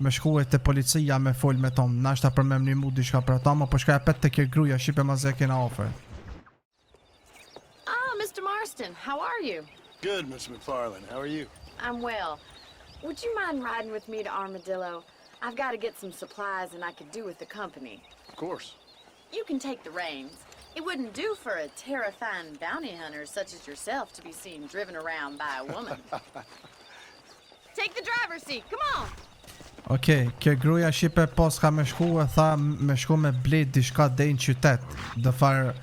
Speaker 1: me shkuet të policia me fol me tom. Nashta për me më një mu diçka për ata, më po shkaja pet të kjo gruja, shipe ma ze kena offer.
Speaker 10: Ah, Mr. Marston, how are you?
Speaker 7: Good, Miss McFarland. How are you?
Speaker 10: I'm well. Would you mind riding with me to Armadillo? I've got to get some supplies and I could do with the company.
Speaker 7: Of course.
Speaker 10: You can take the reins. It wouldn't do for a terrifying bounty hunter such as yourself to be seen driven around by a woman.
Speaker 8: Take the driver's seat. Come on.
Speaker 1: Okej, kjo gruja shipe pos ka me shku e tha me shku me blit dishka dej në qytet. Dë farë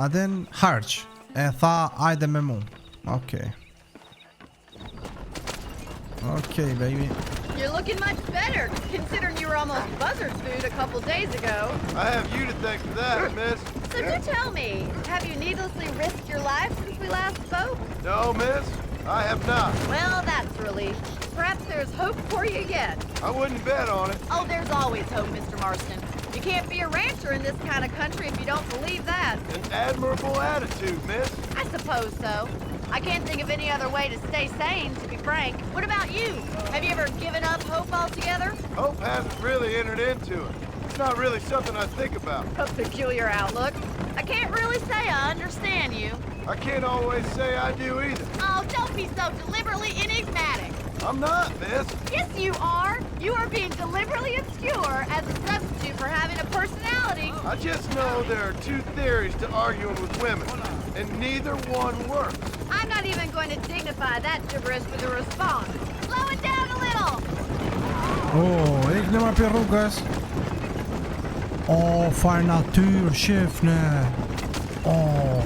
Speaker 1: adin harq. E tha ajde me mu. Okej. Okej, baby.
Speaker 8: You're looking much better, considering you were almost buzzard's food a couple days ago.
Speaker 7: I have you to thank for that, miss.
Speaker 8: So do tell me, have you needlessly risked your life since we last spoke?
Speaker 7: No, miss. I have not.
Speaker 8: Well, that's a relief. Perhaps there's hope for you yet.
Speaker 7: I wouldn't bet on it.
Speaker 8: Oh, there's always hope, Mr. Marston. You can't be a rancher in this kind of country if you don't believe that.
Speaker 7: An admirable attitude, miss.
Speaker 8: I suppose so. I can't think of any other way to stay sane, to be frank. What about you? Have you ever given up hope altogether?
Speaker 7: Hope hasn't really entered into it. It's not really something I think about.
Speaker 8: A peculiar outlook. I can't really say I understand you.
Speaker 7: I can't always say I do either.
Speaker 8: Oh, don't be so deliberately enigmatic.
Speaker 7: I'm not, miss.
Speaker 8: Yes, you are. You are being deliberately obscure as a substitute for having a personality.
Speaker 7: I just know there are two theories to arguing with women, and neither one works.
Speaker 8: I'm not even going to dignify that gibberish with a response. Slow it down a little.
Speaker 1: Oh, ik në marrë për rrugës. Oh, farë natyrë, shifne. Oh.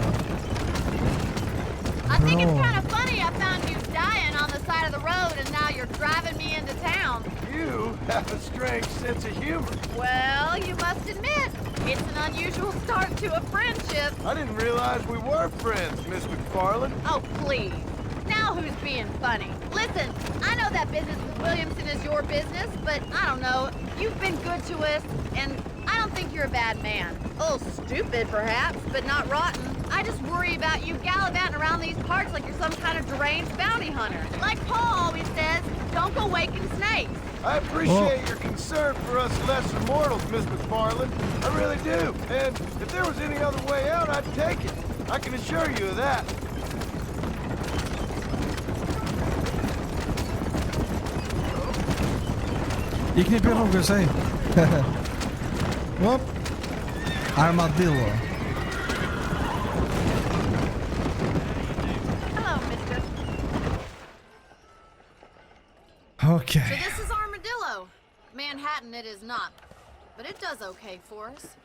Speaker 8: I think it's kind of funny I found you dying on the side of the road and now you're driving me into town.
Speaker 7: You have a strange sense of humor.
Speaker 8: Well, you must admit, it's an unusual start to a friendship.
Speaker 7: I didn't realize we were friends, Miss McFarland.
Speaker 8: Oh, please. Now who's being funny? Listen, I know that business with Williamson is your business, but I don't know. You've been good to us, and I don't think you're a bad man. A little stupid, perhaps, but not rotten. I just worry about you gallivanting around these parts like you're some kind of deranged bounty hunter. Like Paul always says, don't go waking snakes.
Speaker 7: I appreciate your concern for us lesser mortals, Miss McFarland. I really do. And if there was any other way out, I'd take it. I can assure you of that.
Speaker 1: Ikni për rrugës, ej. Hop. Armadillo.
Speaker 8: Hello, mister.
Speaker 1: Okay.
Speaker 10: So this is Armadillo. Manhattan it is not, but it does okay for us.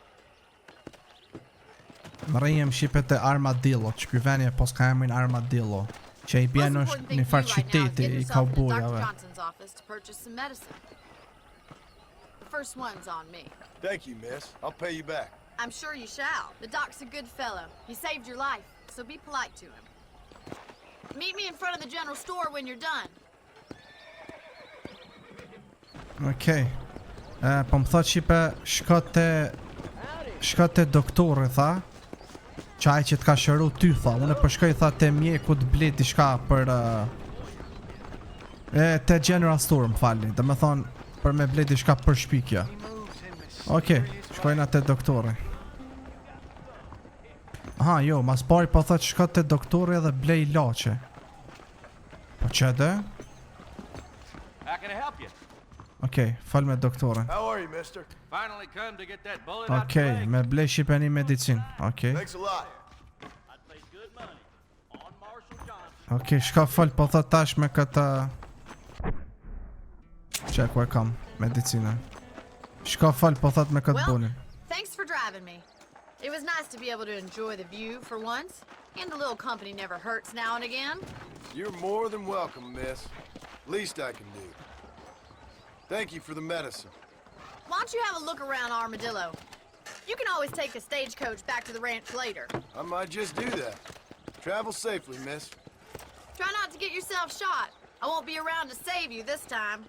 Speaker 1: Më rejëm shqipet e Armadillo, që ky veni e pos ka emrin Armadillo, që I bjen është një farë qyteti I kaubojave.
Speaker 10: Johnson's office to purchase some medicine. The first one's on me.
Speaker 7: Thank you, miss. I'll pay you back.
Speaker 10: I'm sure you shall. The doc's a good fellow. He saved your life, so be polite to him. Meet me in front of the general store when you're done.
Speaker 1: Okay. Po më thot qipe, shko te doktori, tha. Qaj që t'ka shëru ty, tha. Unë po shkoj, tha, te mjeku t'ble diçka për... te General Store, më falni. Dhe me thonë, për me ble diçka për shpikja. Okej, shkojna te doktori. Aha, jo, mas pari po thot shko te doktori dhe blej ilaçe. Po që dhe? Okej, fal me doktorin.
Speaker 7: How are you, mister?
Speaker 6: Finally come to get that bullet out the
Speaker 1: Okej,
Speaker 6: leg.
Speaker 1: me blej shipe një medicin. Okej.
Speaker 7: Thanks a lot.
Speaker 1: Okej, shka fal po thot tash me këta... Që ku e kam, medicina. Shka fal po thot me këtë
Speaker 8: Well,
Speaker 1: bunin.
Speaker 8: thanks for driving me. It was nice to be able to enjoy the view for once, and a little company never hurts now and again.
Speaker 7: You're more than welcome, miss. Least I can do. Thank you for the medicine.
Speaker 8: Why don't you have a look around Armadillo? You can always take a stagecoach back to the ranch later.
Speaker 7: I might just do that. Travel safely, miss.
Speaker 8: Try not to get yourself shot. I won't be around to save you this time.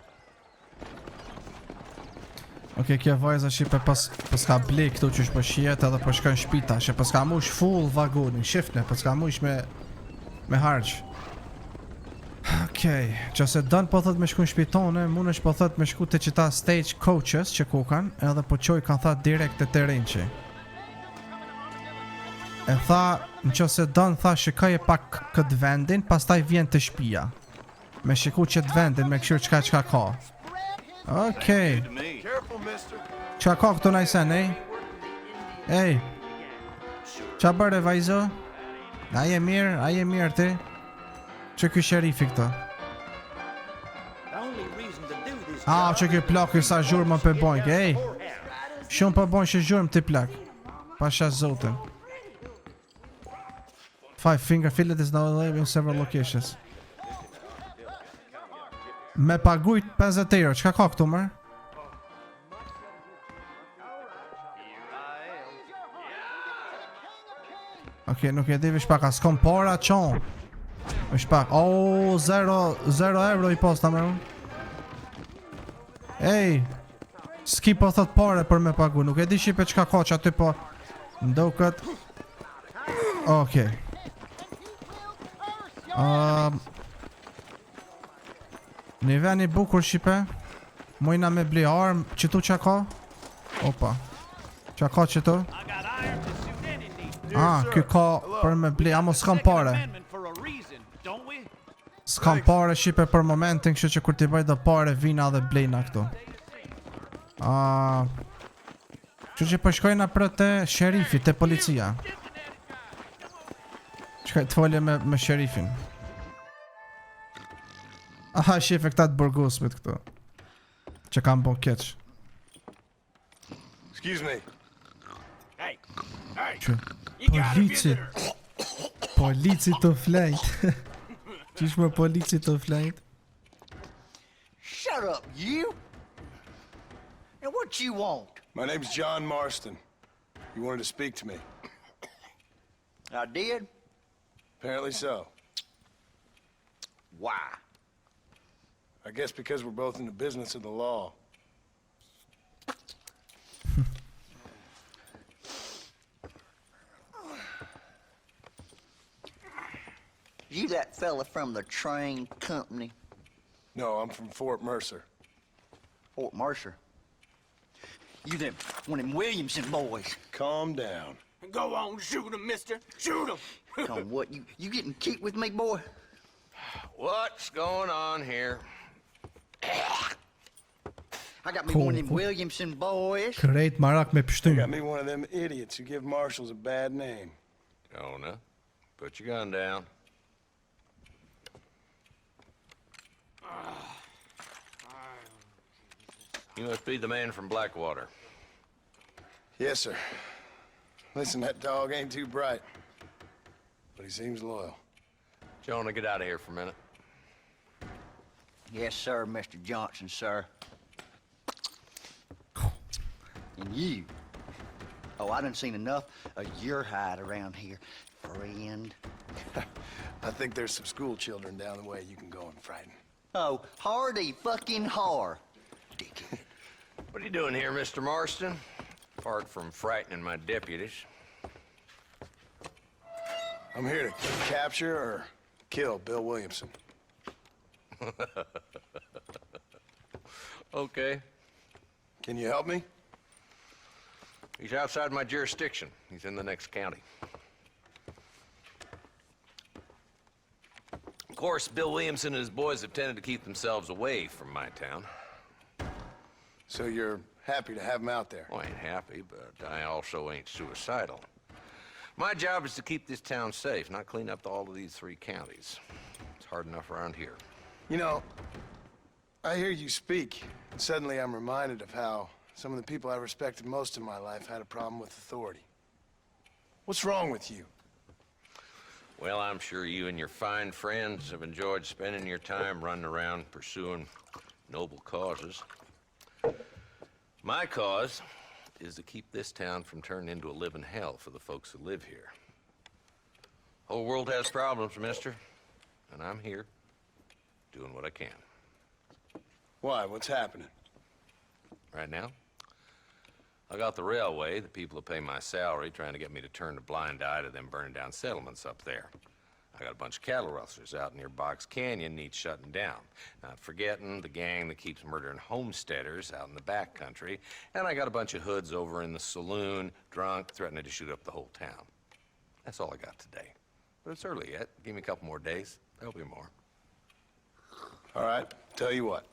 Speaker 1: Okej, kjo vajza shipe pas ka ble këtu që është për shijet edhe për shkën shpita. Që pas ka mush full vagonin, shifne, pas ka mush me harq. Okej, që se dënë po thot me shku në shpitone, mund është po thot me shku të qita stage coaches që kukan, edhe po qoj kanë tha direkt të terinqi. E tha, në që se dënë tha shikaj e pak këtë vendin, pas taj vjen të shpia. Me shiku qëtë vendin, me këshur qka ka. Okej.
Speaker 7: Careful, mister.
Speaker 1: Qa ka këtu najsen, Ej. Qa bërë vajzo? A je mirë ti? Që ky sherifi këto? Që ky plak sa zhurë më për bojnk, Shumë për bojnk që zhurë më të plak. Pasha zotin. 5 finger fillet is now alive in several locations. Me pagujt 50 euro, qka ka këtu mërë? Okej, nuk e di vish pak, as kom para qon. Vish pak, 0 euro i posta me unë. S'ki po thot pare për me pagu, nuk e di shipe qka ka që aty po ndo këtë. Okej. Një veni bukur shipe. Mojna me bli arm, qëtu qa ka? Opa. Qa ka qëtu? Ky ka për me bli, amo s'kam pare. S'kam pare shipe për momentin, kështë që kur t'i bëj dhe pare vina dhe blejna këtu. Që që përshkojna për të sherifi, të policia. Qëka të folje me sherifin. Aha, shife këta të burgusmit këtu. Që kam bon keq.
Speaker 7: Excuse me.
Speaker 1: Që Polici të flejt. Qish më polici të flejt?
Speaker 11: Shut up, you! And what you want?
Speaker 7: My name's John Marston. You wanted to speak to me.
Speaker 11: I did?
Speaker 7: Apparently so.
Speaker 11: Why?
Speaker 7: I guess because we're both in the business of the law.
Speaker 11: You that fella from the train company?
Speaker 7: No, I'm from Fort Mercer.
Speaker 11: Fort Mercer? You them, one of them Williamson boys.
Speaker 7: Calm down.
Speaker 6: Go on, shoot him, mister. Shoot him.
Speaker 11: Come what, you getting kicked with me, boy?
Speaker 6: What's going on here?
Speaker 11: I got me one of them Williamson boys.
Speaker 1: Krejt marak me
Speaker 7: I
Speaker 1: pështum.
Speaker 7: got me one of them idiots who give marshals a bad name.
Speaker 6: Jonah, put your gun down. You must be the man from Blackwater.
Speaker 7: Yes, sir. Listen, that dog ain't too bright, but he seems loyal.
Speaker 6: Jonah, get out of here for a minute.
Speaker 11: Yes, sir, Mr. Johnson, sir. And you. Oh, I done seen enough of your hide around here, friend.
Speaker 7: I think there's some school children down the way you can go and frighten.
Speaker 11: Oh, hardy fucking har. Dick.
Speaker 12: What are you doing here, Mr. Marston? Apart from frightening my deputies.
Speaker 7: I'm here to capture or kill Bill Williamson.
Speaker 12: Okay.
Speaker 7: Can you help me?
Speaker 12: He's outside my jurisdiction. He's in the next county. Of course, Bill Williamson and his boys have tended to keep themselves away from my town.
Speaker 7: So you're happy to have him out there?
Speaker 12: Well, I ain't happy, but I also ain't suicidal. My job is to keep this town safe, not clean up all of these 3 counties. It's hard enough around here.
Speaker 7: You know, I hear you speak, and suddenly I'm reminded of how some of the people I respected most in my life had a problem with authority. What's wrong with you?
Speaker 12: Well, I'm sure you and your fine friends have enjoyed spending your time running around pursuing noble causes. My cause is to keep this town from turning into a living hell for the folks who live here. Whole world has problems, mister, and I'm here doing what I can.
Speaker 7: Why? What's happening?
Speaker 12: Right now, I got the railway, the people who pay my salary, trying to get me to turn a blind eye to them burning down settlements up there. I got a bunch of cattle rustlers out near Box Canyon needs shutting down. Not forgetting the gang that keeps murdering homesteaders out in the back country. And I got a bunch of hoods over in the saloon, drunk, threatening to shoot up the whole town. That's all I got today. But it's early yet. Give me a couple more days. There'll be more.
Speaker 7: All right, tell you what.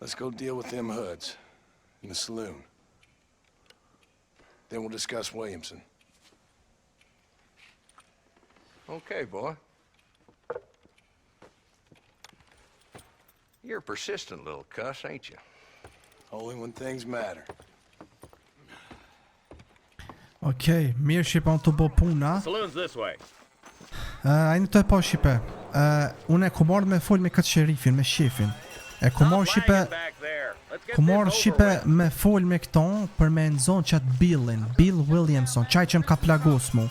Speaker 7: Let's go deal with them hoods in the saloon. Then we'll discuss Williamson.
Speaker 12: Okay, boy. You're a persistent little cuss, ain't you?
Speaker 7: Only when things matter.
Speaker 1: Okej, mirë shqipa të bo puna.
Speaker 6: Saloon's this way.
Speaker 1: A një të e po shqipe. Unë e ku marrë me fol me këtë sherifin, me shefin. E ku marrë shqipe... Ku marrë shqipe me fol me këton për me nëzon qatë Bill Williamson, qaj që më ka plagos mu.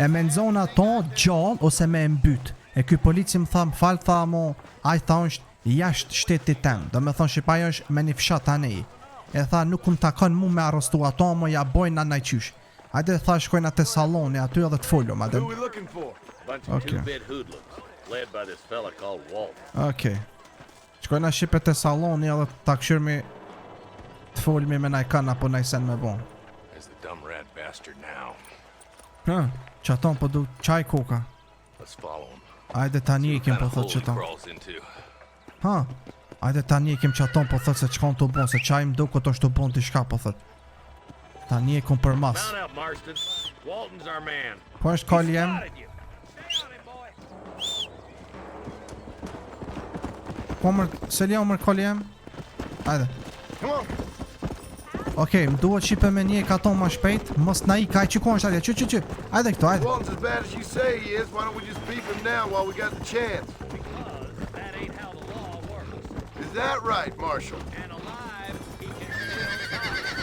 Speaker 1: E me nëzon ato gjall ose me mbyt. E ky polici më tha më falë, tha mo, a i tha është jashtë shtetit tem. Do me thonë shqipa është me një fshat anej. E tha nuk më takon mu me arrestu ato, mo ja bojnë na najqysh. Hajde tha shkojnë atë saloni aty edhe të folum.
Speaker 6: Who we looking for? Bunch of two-bit hoodlums, led by this fella called Walton.
Speaker 1: Okej. Shkojnë a shqipe të saloni edhe ta këshirmi të folmi me najkan apo najsen me bon.
Speaker 12: There's the dumb rat bastard now.
Speaker 1: Që aton po du qaj koka.
Speaker 12: Let's follow him.
Speaker 1: Ajde ta njekim po thot që aton. Ajde ta njekim që aton po thot se qka në të bon, se qaj më du këtë është të bon t'i shka po thot. Ta njekum për mas.
Speaker 6: Mount up, Marston. Walton's our man.
Speaker 1: Po është kalli jem? Po mërë, se li mërë kalli jem? Ajde. Okej, më duhet qipe me njek aton ma shpejt, mos na i kaj qikon është atje, që. Ajde këto, ajde.
Speaker 7: Walton's as bad as you say he is. Why don't we just beef him now while we got the chance?
Speaker 6: Because that ain't how the law works.
Speaker 7: Is that right, Marshal?
Speaker 6: And alive, he can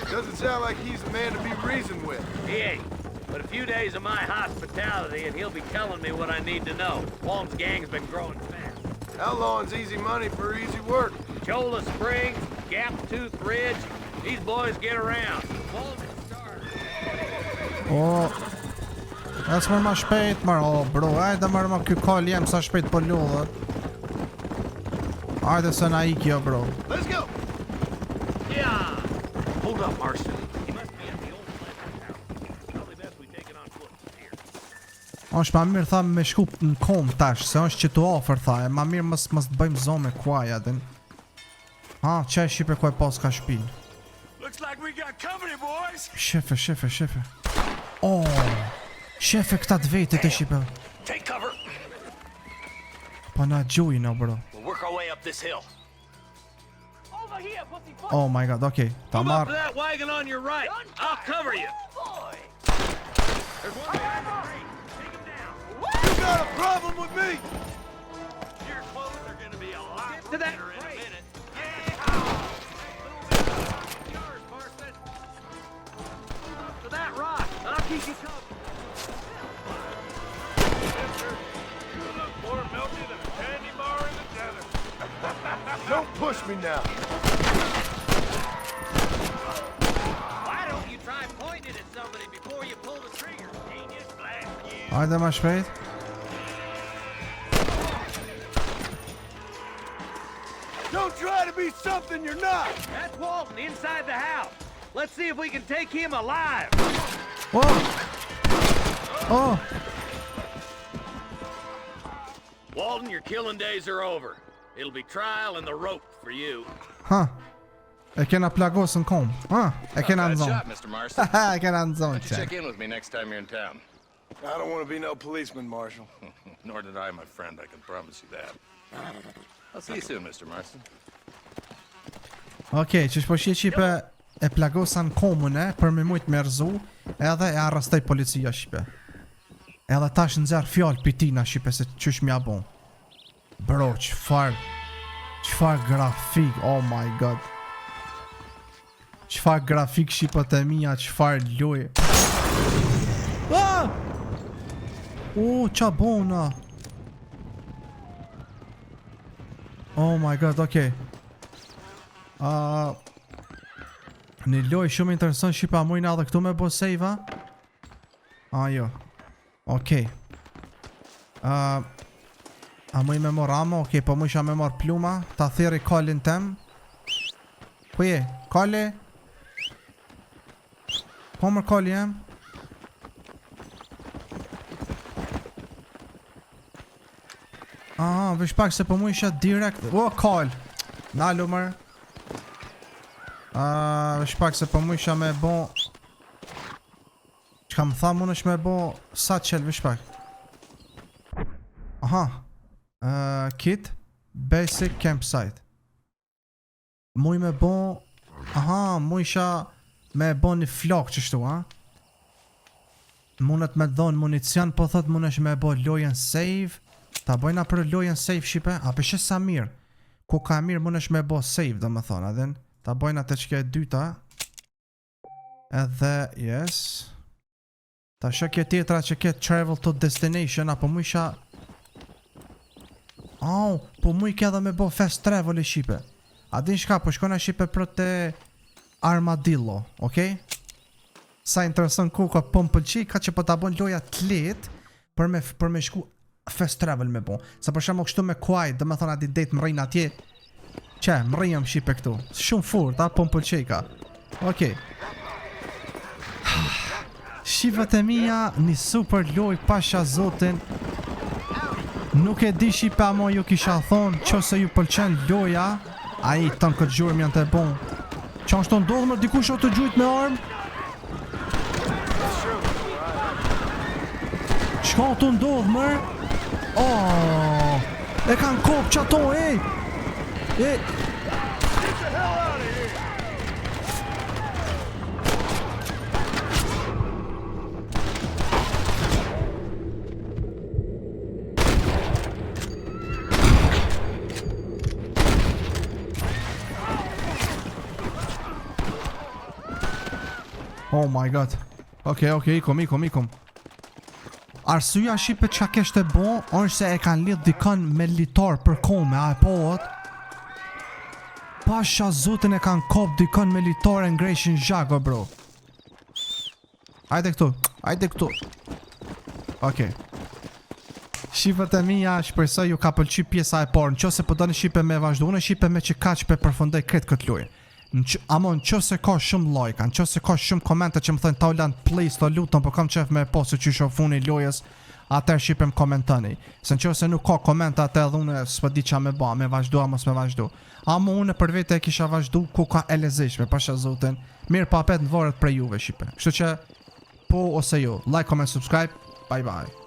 Speaker 6: still
Speaker 7: Doesn't sound like he's a man to be reasoned with.
Speaker 6: He ain't. But a few days of my hospitality and he'll be telling me what I need to know. Walton's gang's been growing fast.
Speaker 7: Outlawing's easy money for easy work.
Speaker 6: Chola Springs, Gap Tooth Ridge, these boys get around. Walton's started.
Speaker 1: O, e s'mër ma shpejt, o bro, ajde mërë ma kjo kall jem sa shpejt po lodhët. Ajde se na iki jo bro.
Speaker 7: Let's go!
Speaker 6: Yeah! Hold up, Marston. He must be at the old pleasure house. Probably best we take it on foot from here.
Speaker 1: Është ma mirë tha me shku në kom tash, se është që tu ofër tha, e ma mirë mës të bëjmë zonë me kuaj adin. Qaj shqipe kuaj pas ka shpin.
Speaker 6: Looks like we got company, boys.
Speaker 1: Shefe. Shefe këta të vetit e shqipe.
Speaker 6: Take cover.
Speaker 1: Po na gjujnë, bro.
Speaker 6: We'll work our way up this hill. Over here, pussyfoot.
Speaker 1: Oh my god, okej. Ta
Speaker 6: Come up to
Speaker 1: marr.
Speaker 6: that wagon on your right. I'll cover you. There's one behind the tree. Take him down.
Speaker 7: You got a problem with me?
Speaker 6: Your clothes are gonna be a lot better in a minute. Yours, Marston. Up to that rock. I'll keep you covered.
Speaker 7: You look more melty than a candy bar in the Don't push me now.
Speaker 6: Why don't you try pointing at somebody before you pull the trigger? Genius plan for you.
Speaker 1: Hajde ma shpejt.
Speaker 6: Don't try to be something you're not. That's Walton inside the house. Let's see if we can take him alive.
Speaker 1: Oh! Oh!
Speaker 6: Walton, your killing days are over. It'll be trial and the rope for you.
Speaker 1: Ha! E kena plagosën kom. Ha! E kena në
Speaker 12: Bad
Speaker 1: zonë.
Speaker 12: shot, Mr. Marston.
Speaker 1: E kena në zonë,
Speaker 12: Check in with me next time you're in town.
Speaker 7: I don't want to be no policeman, Marshal.
Speaker 12: Nor did I, my friend. I can promise you that. I'll see you soon, Mr. Marston.
Speaker 1: Okej, që shpo shqipe e plagosën komune për me mujt me rëzu edhe e arrestoj policia shqipe. Edhe tash nxerr fjallë pitina shqipe se qysh mja bon. Bro, qfar grafik, oh my god. Qfar grafik shqipët e mija, qfar loje. Ah! Qa bona. Oh my god, okej. Një loj shumë interesant shqipa mujna edhe këtu me bo save-a. Jo. Okej. A muj me mor amo, okej, po muj isha me mor pluma. Ta thiri kallin tem. Ku je? Kalli? Po mër kalli jem? Vish pak se po muj isha direkt. Kall! Na lumër. Vish pak se po muj isha me bo. Qka më tha mun është me bo sa qel vish pak. Kit Basic Campsite. Muj me bo. Muj isha me bo një flok qështu, Mundet me dhonë municion, po thot mun është me bo lojen save. Ta bojna për lojen save shqipe. A për shes sa mirë. Ku ka mirë mun është me bo save, do më thonë, adhin. Ta bojna të qke dyta. Edhe, yes. Ta shë tjetra që ke travel to destination, apo mu isha... po mu i ke edhe me bo fast travel i shqipe. A din shka, po shkona shqipe për te Armadillo, okej? Sa interesant ku ka po më pëlqi, ka që po ta bon loja t'let për me shku fast travel me bo. Sa për shemë kështu me kuaj, dhe me thonë ati det më rejnë atje. Që, më rejnë më shqipe këtu. Shumë furt, po më pëlqi ka. Okej. Shqivet e mija, një super loj pasha zotin. Nuk e di shqipe amo ju kisha thonë, që se ju pëlqen loja, a i të në këtë gjurëm janë të bon. Qa është të ndodhë mërë dikush o të gjujt me armë? Qka të ndodhë mërë? E kanë kopë që ato, Oh my god. Okej, ikom. Arsyja shqipe qa keshte bo, është se e kanë lidh dikon me litar për kome, a e pohet? Pasha zotin e kanë kop dikon me litar e ngreshin zhako, bro. Ajde këtu. Okej. Shqipet e mija, shpresoj ju ka pëlqy pjesa e parë, në qo se po do në shqipe me vazhdu, unë shqipe me që kaq pe përfundoj kretë këtë lojë. Amon, që se ka shumë lajka, që se ka shumë komente që më thënë Taulant, please, të lutem, po kam qef me posu që shofuni lojës, atër shqipem komentani. Se në që se nuk ka komente atë edhe une s'pa di qa me ba, me vazhdu, a mos me vazhdu. Amo une për vete e kisha vazhdu ku ka e lezishme, pasha zotin, mirë papet në varet për juve shqipe. Kështu që, po ose jo, like, comment, subscribe, bye bye.